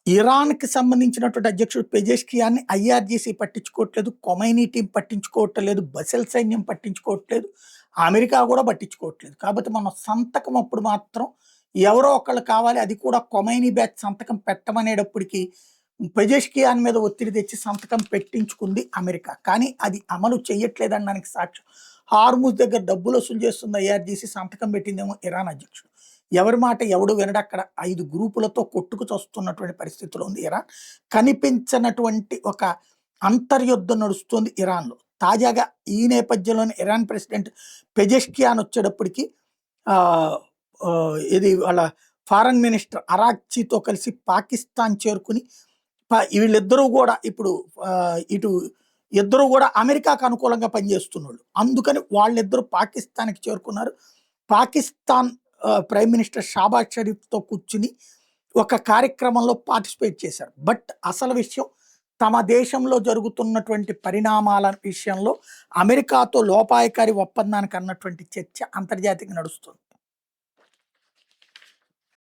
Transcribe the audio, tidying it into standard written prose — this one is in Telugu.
ఇరాన్‌కి సంబంధించినటువంటి అధ్యక్షుడు పెజెష్కియాన్‌ని ఐఆర్‌జీసీ పట్టించుకోవట్లేదు. ఖొమైనీ టీం పట్టించుకోవట్లేదు. బసెల్ సైన్యం పట్టించుకోవట్లేదు. అమెరికా కూడా పట్టించుకోవట్లేదు. కాబట్టి మన సంతకం అప్పుడు మాత్రం ఎవరో ఒకళ్ళు కావాలి. అది కూడా ఖొమైనీ బ్యాచ్ సంతకం పెట్టమనేటప్పటికి పెజెష్కియాన్ మీద ఒత్తిడి తెచ్చి సంతకం పెట్టించుకుంది అమెరికా. కానీ అది అమలు చేయట్లేదనడానికి సాక్ష్యం హార్ముజ్ దగ్గర డబ్బులు వసూలు చేస్తుంది ఐఆర్‌జీసీ సంతకం పెట్టిందేమో ఇరాన్ అధ్యక్షుడు. ఎవరి మాట ఎవడు వినడు. అక్కడ 5 గ్రూపులతో కొట్టుకు చస్తున్నటువంటి పరిస్థితిలో ఉంది ఇరాన్. కనిపించనటువంటి ఒక అంతర్యుద్ధం నడుస్తుంది ఇరాన్‌లో. తాజాగా ఈ నేపథ్యంలోనే ఇరాన్ ప్రెసిడెంట్ పెజెష్కియాన్ వచ్చేటప్పటికి ఆహ్, ఇది వాళ్ళ ఫారెన్ మినిస్టర్ అరాక్చీతో కలిసి పాకిస్తాన్ చేరుకుని వీళ్ళిద్దరూ కూడా ఇప్పుడు ఇటు ఇద్దరు కూడా అమెరికాకు అనుకూలంగా పనిచేస్తున్నోళ్ళు. అందుకని వాళ్ళిద్దరూ పాకిస్తాన్‌కి చేరుకున్నారు. పాకిస్తాన్ ప్రైమ్ మినిస్టర్ షాబాజ్ షరీఫ్‌తో కూర్చుని ఒక కార్యక్రమంలో పార్టిసిపేట్ చేశారు. బట్ అసలు విషయం తమ దేశంలో జరుగుతున్నటువంటి పరిణామాల విషయంలో అమెరికాతో లోపాయకారి ఒప్పందానికి అన్నటువంటి చర్చ అంతర్జాతీయంగా నడుస్తుంది.